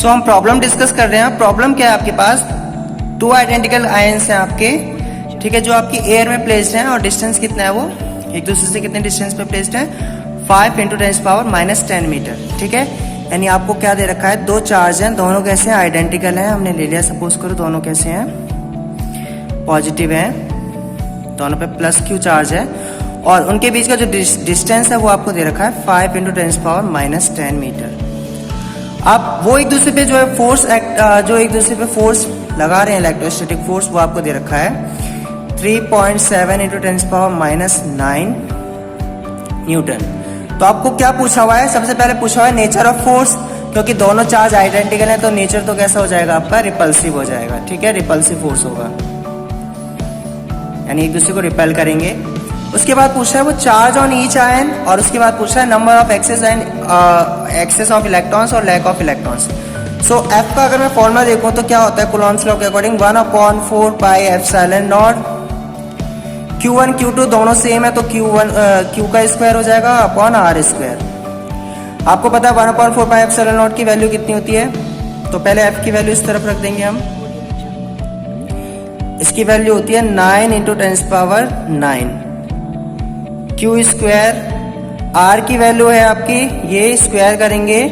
सो हम problem discuss कर रहे हैं। प्रॉब्लम क्या है, आपके पास 2 आइडेंटिकल आयंस हैं आपके, ठीक है, जो आपकी एयर में प्लेस्ड हैं और डिस्टेंस कितना है, वो एक दूसरे से कितने डिस्टेंस पे प्लेस्ड है, 5 × 10⁻⁻10 मीटर, ठीक है। यानी आपको क्या दे रखा है, 2 चार्ज हैं, दोनों कैसे हैं, आइडेंटिकल हैं, हमने ले लिया, सपोज करो दोनों कैसे हैं, पॉजिटिव हैं, दोनों पे +q चार्ज है, और उनके बीच का जो डिस्टेंस है वो आपको दे रखा है 5 × 10⁻⁻10 मीटर। अब वो एक दूसरे पे जो है फोर्स जो एक दूसरे पे फोर्स लगा रहे हैं, इलेक्ट्रोस्टैटिक फोर्स, वो आपको दे रखा है 3.7 × 10⁻⁹ न्यूटन। तो आपको क्या पूछा हुआ है, सबसे पहले पूछा हुआ है नेचर ऑफ फोर्स, क्योंकि दोनों चार्ज आइडेंटिकल है तो नेचर तो कैसा हो जाएगा आपका, रिपल्सिव हो जाएगा, ठीक है, रिपल्सिव फोर्स होगा, यानी एक दूसरे को रिपेल करेंगे। उसके बाद पूछा है वो चार्ज ऑन ईच आयन, और उसके बाद पूछा है number of excess of electrons और lack of electrons. So F का अगर मैं फॉर्मूला देखूं तो क्या होता है, कूलॉम्स लॉ के अकॉर्डिंग 1/4πε0। Q1 Q2 दोनों सेम है तो Q का स्क्वायर हो जाएगा अपॉन R²। आपको पता है 1/4πε0 की वैल्यू कितनी होती है, तो पहले F की वैल्यू इस तरफ रख देंगे हम, इसकी वैल्यू होती है 9 × 10⁹। Q², R की वैल्यू है आपकी, ये स्क्वायर करेंगे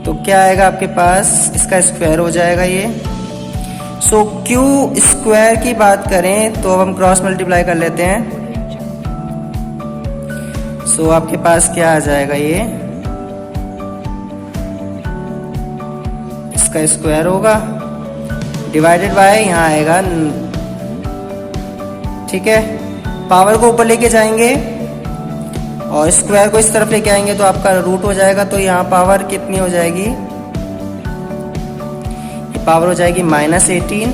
तो क्या आएगा आपके पास, इसका स्क्वायर हो जाएगा ये। सो Q² की बात करें तो अब हम क्रॉस मल्टीप्लाई कर लेते हैं। सो आपके पास क्या आ जाएगा, ये इसका स्क्वायर होगा डिवाइडेड बाय यहाँ आएगा, ठीक है, पावर को ऊपर लेके जाएंगे और स्क्वायर को इस तरफ लेके आएंगे तो आपका रूट हो जाएगा, तो यहाँ पावर कितनी हो जाएगी, ये पावर हो जाएगी -18।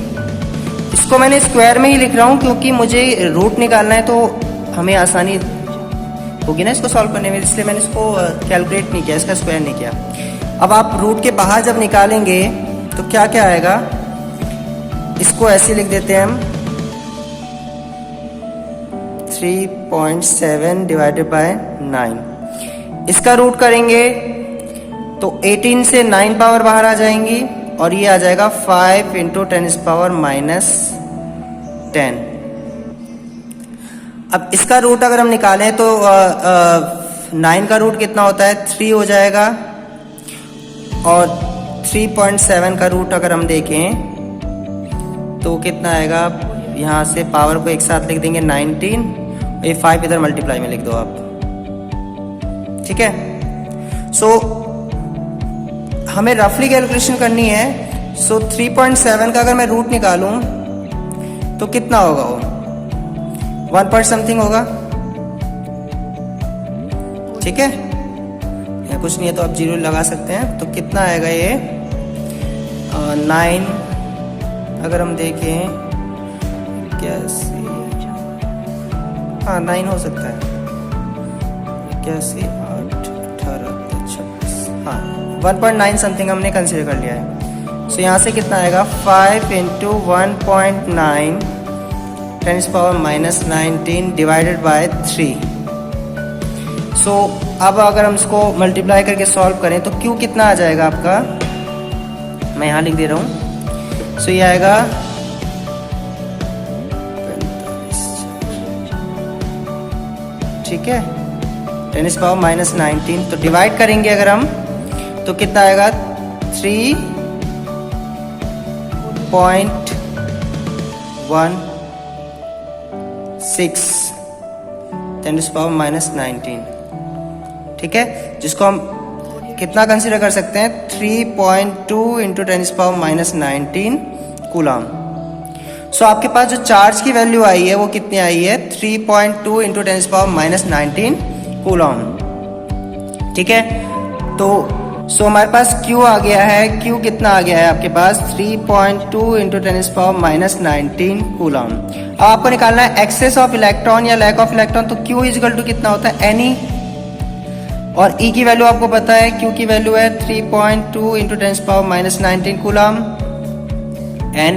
इसको मैंने स्क्वायर में ही लिख रहा हूँ क्योंकि मुझे रूट निकालना है तो हमें आसानी होगी ना इसको सॉल्व करने में, इसलिए मैंने इसको कैलकुलेट नहीं किया, इसका स्क्वायर नहीं किया। अब आप रूट के बाहर जब निकालेंगे तो क्या क्या आएगा, इसको ऐसे लिख देते हैं हम, 3.7 डिवाइडेड बाय 9। इसका रूट करेंगे तो 18 से 9 पावर बाहर आ जाएंगी और ये आ जाएगा 5 × 10⁻⁻10। अब इसका रूट अगर हम निकालें तो 9 का रूट कितना होता है, 3 हो जाएगा, और 3.7 का रूट अगर हम देखें तो कितना आएगा, यहाँ से पावर को एक साथ लिख देंगे 19, ये 5 इधर मल्टीप्लाई में लिख दो आप, ठीक है। सो हमें रफली कैलकुलेशन करनी है। सो 3.7 का अगर मैं रूट निकालूं तो कितना होगा, वो 1 पॉइंट समथिंग होगा, ठीक है, या कुछ नहीं है तो आप 0 लगा सकते हैं, तो कितना आएगा ये 9, अगर हम देखें कैसे, हाँ 9 हो सकता है, 81, 8, 18, 26, हाँ 1.9 समथिंग हमने कंसीडर कर लिया है। सो यहाँ से कितना आएगा, 5 × 1.9 10⁻⁻19 डिवाइडेड बाय 3। सो अब अगर हम इसको मल्टीप्लाई करके सॉल्व करें तो Q कितना आ जाएगा आपका, मैं यहाँ लिख दे रहा हूँ। सो ये आएगा 45, ठीक है, 10⁻⁻19। तो डिवाइड करेंगे अगर हम तो कितना आएगा, 3.16 10⁻⁻19, ठीक है, जिसको हम कितना कंसीडर कर सकते हैं, 3.2 × 10⁻⁻19 कूलम। सो आपके पास जो चार्ज की वैल्यू आई है वो कितनी आई है, 3.2 × 10⁻⁻19 कूलम, ठीक है। तो सो हमारे पास Q आ गया है, Q कितना आ गया है आपके पास, 3.2 × 10⁻⁻19 कूलम। अब आपको निकालना है एक्सेस ऑफ इलेक्ट्रॉन या लैक ऑफ इलेक्ट्रॉन, तो Q = कितना होता है, N, और E की वैल्यू आपको पता है, Q की वैल्यू है 3.2 × 10⁻⁻19 कूलम, एंड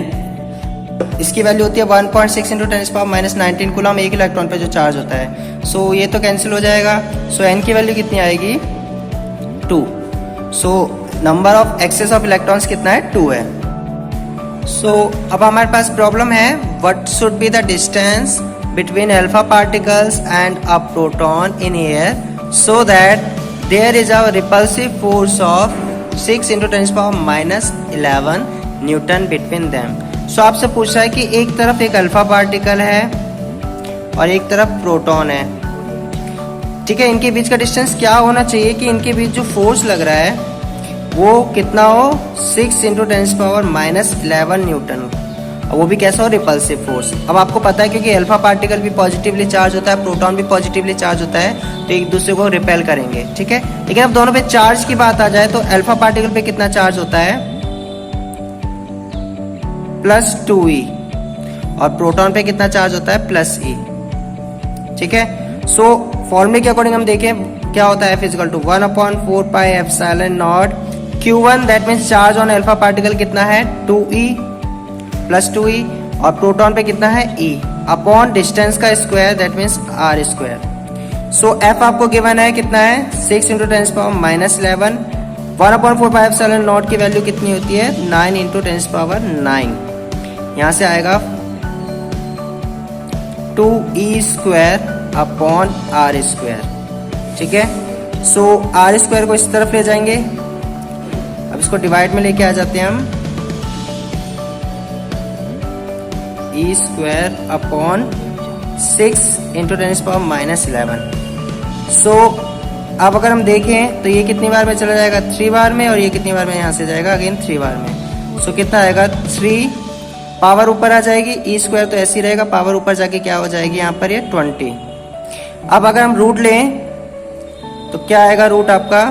इसकी वैल्यू होती है 1.6 × 10⁻⁻19 कूलम एक इलेक्ट्रॉन पे जो चार्ज होता है। सो ये तो कैंसिल हो जाएगा। सो N की वैल्यू कितनी आएगी, 2। So number of excess of electrons कितना है, 2 है। सो अब हमारे पास प्रॉब्लम है, what should be the distance between alpha particles and a proton in air so that there is a repulsive force of 6 × 10⁻11 newton between them. So आपसे पूछ रहा है कि एक तरफ एक अल्फा पार्टिकल है और एक तरफ प्रोटॉन है, ठीक है। इनके बीच का डिस्टेंस क्या होना चाहिए कि इनके बीच जो फोर्स लग रहा है वो कितना हो, 6 × 10⁻11 न्यूटन, और वो भी कैसा हो, रिपल्सिव फोर्स। अब आपको पता है क्योंकि अल्फा पार्टिकल भी पॉजिटिवली चार्ज होता है, प्रोटॉन भी पॉजिटिवली चार्ज होता है, तो एक दूसरे को रिपेल करेंगे, ठीक है। लेकिन अब दोनों पे चार्ज की बात आ जाए तो अल्फा पार्टिकल पे कितना चार्ज होता है, +2e, और प्रोटॉन पे कितना चार्ज होता है, +e, ठीक है। सो फॉर्मूले के अकॉर्डिंग हम देखें क्या होता है, F = 1/4πε0 Q1, that means charge on alpha particle कितना है, 2e +2e, और प्रोटॉन पे कितना है, e, अपॉन डिस्टेंस का square, that means r²। So F आपको गिवन है कितना है, 6 × 10⁻11, 1/4πε0 की वैल्यू कितनी होती है, 9 × 10⁹, यहाँ से आएगा 2e² अपॉन r², ठीक है। सो r² को इस तरफ ले जाएंगे, अब इसको डिवाइड में लेके आ जाते हैं हम, e² अपॉन 6 × 10⁻11। सो अब अगर हम देखें तो ये कितनी बार में चला जाएगा, 3 बार में, और ये कितनी बार में यहाँ से जाएगा, अगेन 3 बार में। सो कितना आएगा, 3, पावर ऊपर आ जाएगी, e² तो ऐसे ही रहेगा, पावर ऊपर जाके क्या हो जाएगी यहाँ पर, ये 20। अब अगर हम रूट लें तो क्या आएगा, रूट आपका,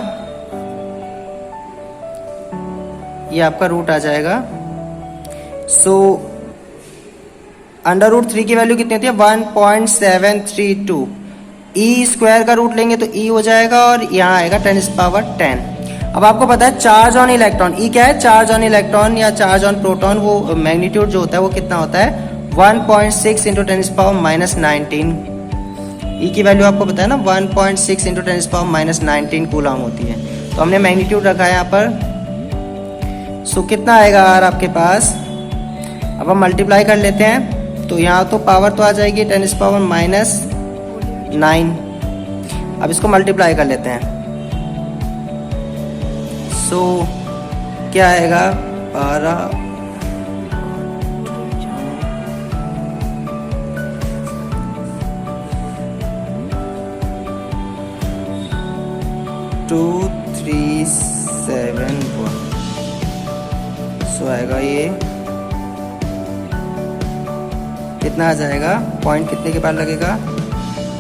ये आपका रूट आ जाएगा। सो √3 की वैल्यू कितनी होती है, 1.732। e² का रूट लेंगे तो e हो जाएगा, और यहाँ आएगा 10⁻10। अब आपको पता है चार्ज ऑन इलेक्ट्रॉन, e क्या है, चार्ज ऑन इलेक्ट्रॉन या चार्ज ऑन प्रोटॉन, वो मैग्नीट्यूड जो होता है वो कितना होता है, 1.6 × 10⁻19। e की वैल्यू आपको पता है ना, 1.6 × 10⁻19 कूलम होती है, तो हमने मैग्नीट्यूड रखा है यहाँ पर। सो कितना आएगा r आपके पास, अब हम मल्टीप्लाई कर लेते हैं, तो यहाँ तो पावर तो आ जाएगी 10⁻9, अब इसको मल्टीप्लाई कर लेते हैं। सो क्या आएगा, 12 2371। सो आएगा ये कितना आ जाएगा, पॉइंट कितने के बाद लगेगा,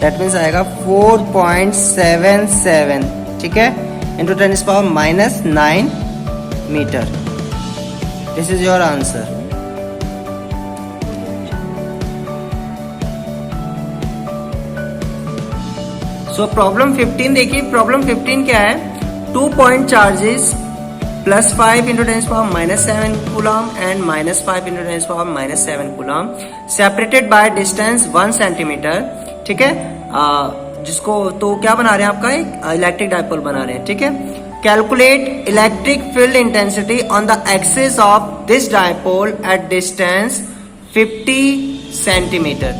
दैट मीन्स आएगा 4.77, ठीक है, × 10⁻9 metre. This is your answer. So problem 15 देखिए, प्रॉब्लम 15 क्या है, 2 point charges +5 × 10⁻7 coulomb and -5 × 10⁻7 coulomb separated by distance 1 centimetre, ठीक है। जिसको तो क्या बना रहे हैं, आपका एक इलेक्ट्रिक डायपोल बना रहे हैं, ठीक है। Calculate electric field intensity on the axis of this dipole at distance 50 centimetre.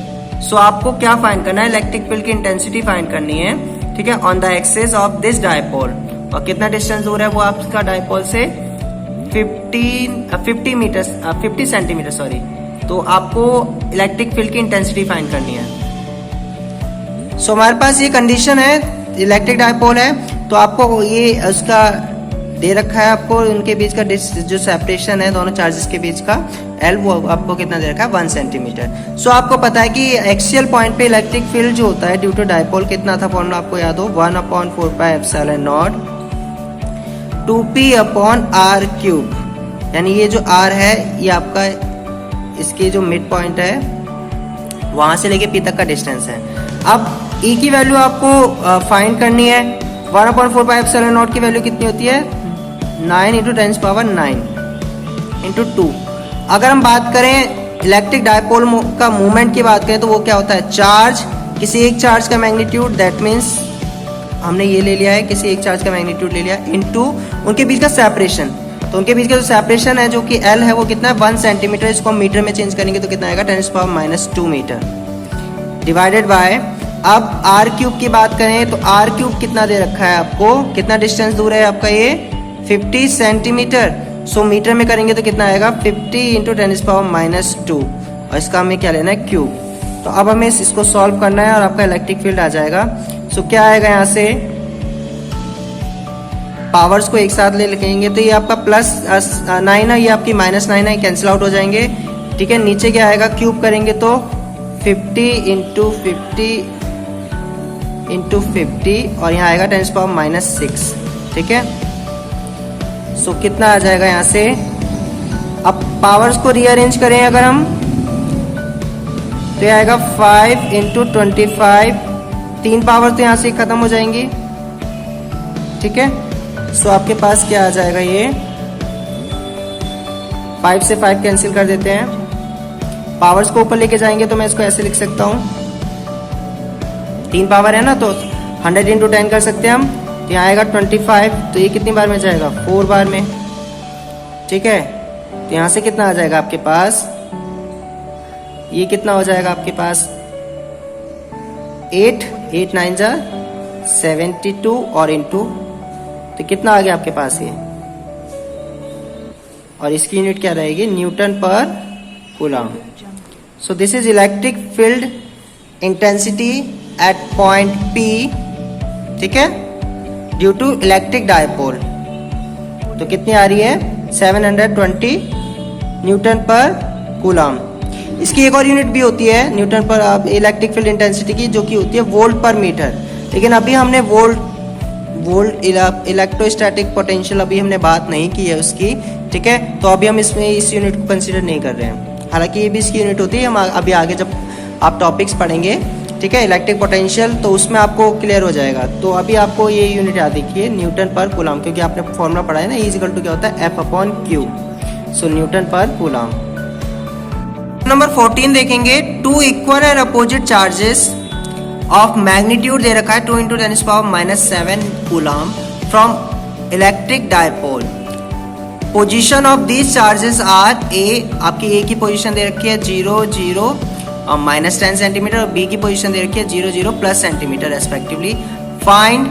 So आपको क्या फाइंड करना है, इलेक्ट्रिक फील्ड की इंटेंसिटी फाइंड करनी है, ठीक है, on the axis of this dipole, और कितना डिस्टेंस दूर है वो आपका डायपोल से, 50 सेंटीमीटर सॉरी। तो आपको इलेक्ट्रिक फील्ड की इंटेंसिटी फाइंड करनी है। सो हमारे पास ये कंडीशन है, इलेक्ट्रिक डायपोल है, तो आपको ये उसका दे रखा है, आपको उनके बीच का जो सेपरेशन है दोनों चार्जेस के बीच का L, वो आपको कितना दे रखा है, 1 सेंटीमीटर। सो आपको पता है कि एक्सियल पॉइंट पे इलेक्ट्रिक फील्ड जो होता है ड्यू टू डायपोल कितना था, फॉर्मूला आपको याद हो, 1/4πε0 2p/r³, यानी ये जो r है ये आपका इसके जो मिड पॉइंट है वहां से लेके p तक का डिस्टेंस है। अब e की वैल्यू आपको फाइंड करनी है, 1/4πε0 की वैल्यू कितनी होती है, 9 × 10⁻9 × 2। अगर हम बात करें इलेक्ट्रिक डायपोल का मूवमेंट की बात करें तो वो क्या होता है, चार्ज, किसी एक चार्ज का मैग्नीट्यूड, दैट मीन्स हमने ये ले लिया है, किसी एक चार्ज का मैग्नीट्यूड ले लिया, इनटू उनके बीच का सेपरेशन। तो उनके बीच का जो सेपरेशन है जो कि L है वो कितना है 1 सेंटीमीटर, इसको हम मीटर में चेंज करेंगे तो कितना आएगा 10⁻⁻² मीटर, डिवाइडेड बाय, अब r क्यूब की बात करें तो r क्यूब कितना दे रखा है आपको, कितना डिस्टेंस दूर है आपका ये 50 सेंटीमीटर। सो मीटर में करेंगे तो कितना आएगा 50 × 10⁻², और इसका हमें क्या लेना है क्यूब। तो अब हमें इसको सॉल्व करना है और आपका इलेक्ट्रिक फील्ड आ जाएगा। सो क्या आएगा यहाँ से, पावर्स को एक साथ ले लेंगे तो ये आपका +9 है, ये आपकी -9 है, कैंसिल आउट हो जाएंगे। ठीक है, नीचे क्या आएगा, क्यूब करेंगे तो 50 × 50 × 50 और यहाँ आएगा 10⁻⁶। ठीक है, सो कितना आ जाएगा यहाँ से। अब पावर्स को रीअरेंज करें अगर हम तो ये आएगा 5 × 25, 3 पावर तो यहाँ से खत्म हो जाएंगी। ठीक है, सो आपके पास क्या आ जाएगा, ये 5 से 5 कैंसिल कर देते हैं, पावर्स को ऊपर लेके जाएंगे तो मैं इसको ऐसे लिख सकता हूँ, 3 पावर है ना तो 100 × 10 कर सकते हैं हम। तो यहाँ आएगा 25, तो ये कितनी बार में जाएगा 4 बार में। ठीक है, तो यहाँ से कितना आ जाएगा आपके पास, ये कितना हो जाएगा आपके पास 8 9 जा 72 और इनटू, तो कितना आ गया आपके पास ये, और इसकी यूनिट क्या रहेगी न्यूटन पर coulomb. So this is electric field intensity at point P, ठीक है, ड्यू टू इलेक्ट्रिक डायपोल। तो कितनी आ रही है 720 न्यूटन पर कूलम। इसकी एक और यूनिट भी होती है न्यूटन पर अब इलेक्ट्रिक फील्ड इंटेंसिटी की, जो कि होती है वोल्ट पर मीटर। लेकिन अभी हमने वोल्ट इलेक्ट्रोस्टैटिक पोटेंशियल अभी हमने बात नहीं की है उसकी। ठीक है, तो अभी हम इसमें इस यूनिट को कंसीडर नहीं कर रहे हैं, हालांकि ये भी इसकी यूनिट होती है। हम अभी आगे जब आप टॉपिक्स पढ़ेंगे, ठीक है, इलेक्ट्रिक पोटेंशियल, तो उसमें आपको क्लियर हो जाएगा। तो अभी आपको ये यूनिट याद रखिए न्यूटन पर कूलम, क्योंकि आपने फॉर्मूला पढ़ा है ना, E= क्या होता है F/Q। सो न्यूटन पर कूलम। नंबर 14 देखेंगे, 2 equal and opposite charges of magnitude दे रखा है 2 × 10⁻⁷ coulomb from electric dipole. Position of these charges are, A आपकी ए की पोजीशन दे रखी है 0 0 और -10 सेंटीमीटर, और बी की पोजीशन दे रखी है 0 0 + centimetre respectively. Find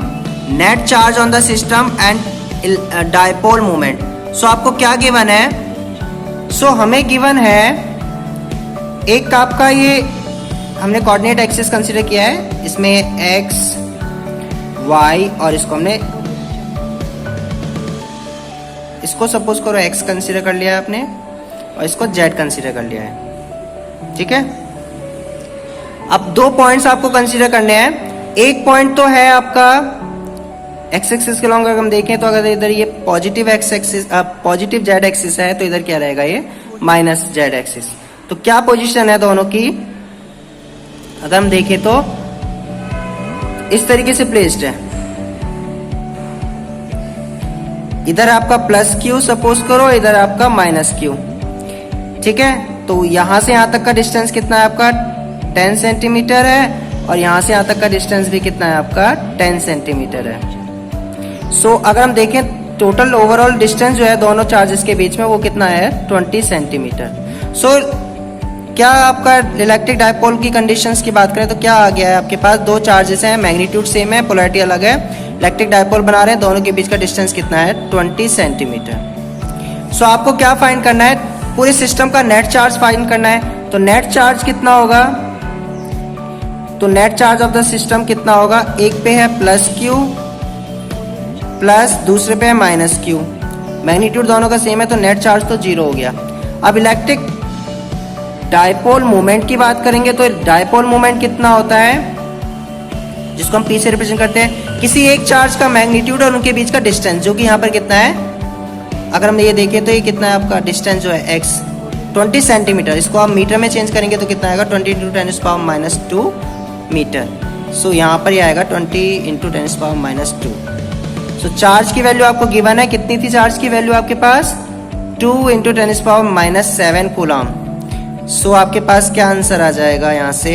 net charge on the system and dipole moment. So आपको क्या गिवन है, सो हमें गिवन है एक आपका ये हमने कोऑर्डिनेट एक्सिस कंसीडर किया है, इसमें x y और इसको हमने इसको सपोज करो x कंसीडर कर लिया है आपने और इसको z कंसीडर कर लिया है। ठीक है, अब 2 पॉइंट्स आपको कंसीडर करने हैं। एक पॉइंट तो है आपका x एक्सिस के लॉन्ग, अगर हम देखें तो अगर इधर ये positive x axis positive z axis है तो इधर क्या रहेगा ये -z एक्सिस। तो क्या पोजीशन है दोनों की, अगर हम देखें तो इस तरीके से प्लेस्ड है। इधर आपका +q सपोज करो, इधर आपका -q। ठीक है, तो यहां से यहां तक का डिस्टेंस कितना है आपका 10 सेंटीमीटर है, और यहां से यहां तक का डिस्टेंस भी कितना है आपका 10 सेंटीमीटर है। सो अगर हम देखें टोटल ओवरऑल डिस्टेंस जो है दोनों चार्जेस के बीच में वो कितना है 20 सेंटीमीटर। सो क्या आपका इलेक्ट्रिक डायपोल की कंडीशंस की बात करें तो क्या आ गया है आपके पास, 2 चार्जेस हैं, मैग्नीट्यूड सेम है, पोलैरिटी अलग है, इलेक्ट्रिक डायपोल बना रहे हैं, दोनों के बीच का डिस्टेंस कितना है 20 सेंटीमीटर। सो आपको क्या फाइंड करना है, पूरे सिस्टम का नेट चार्ज फाइंड करना है। तो नेट चार्ज कितना होगा, तो net charge of the system कितना होगा, एक पे है +q प्लस दूसरे पे है -q, मैग्नीट्यूड दोनों का सेम है तो नेट चार्ज तो 0 हो गया। अब इलेक्ट्रिक डायपोल मोमेंट की बात करेंगे तो डायपोल मोमेंट कितना होता है, जिसको हम P से रिप्रेजेंट करते हैं, किसी एक चार्ज का मैग्नीट्यूड और उनके बीच का डिस्टेंस, जो कि यहाँ पर कितना है, अगर हम ये देखें तो ये कितना है आपका डिस्टेंस जो है x 20 सेंटीमीटर, इसको आप मीटर में चेंज करेंगे तो कितना आएगा 20 × 10⁻² मीटर। सो यहाँ पर ये आएगा 20 × 10⁻²। सो चार्ज की वैल्यू आपको गिवन है, कितनी थी चार्ज की वैल्यू आपके पास 2 × 10⁻⁷ कूलम। सो आपके पास क्या आंसर आ जाएगा, यहाँ से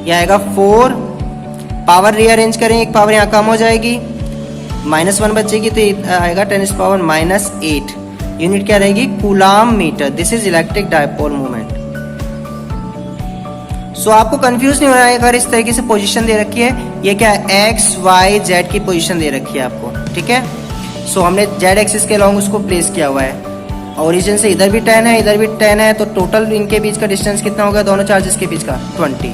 यह आएगा 4 पावर रीअरेंज करें, एक पावर यहाँ कम हो जाएगी, -1 बचेगी, तो ये आएगा 10⁻⁻8। यूनिट क्या रहेगी? Coulomb metre. This is electric dipole moment. So आपको कंफ्यूज नहीं होना है अगर इस तरीके से पोजीशन दे रखी है। ये क्या है? एक्स वाई जेड की पोजीशन दे रखी है आपको, ठीक है। सो हमने जेड एक्सिस के अलॉन्ग उसको प्लेस किया हुआ है। ओरिजिन से इधर भी 10 है, इधर भी 10 है, तो टोटल इनके बीच का डिस्टेंस कितना होगा दोनों चार्जेस के बीच का? 20।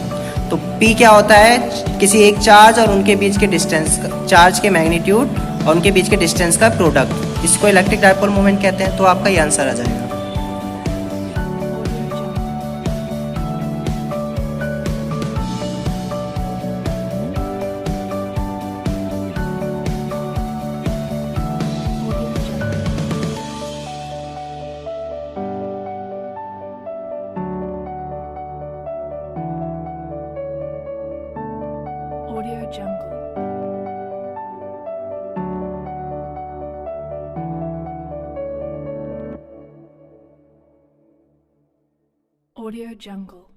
तो P क्या होता है? किसी एक चार्ज और उनके बीच के डिस्टेंस, चार्ज के मैग्नीट्यूड और उनके बीच के डिस्टेंस का प्रोडक्ट, इसको इलेक्ट्रिक डायपोल मोमेंट कहते हैं। तो आपका ये आंसर आ जाएगा। Audio Jungle. Audio Jungle.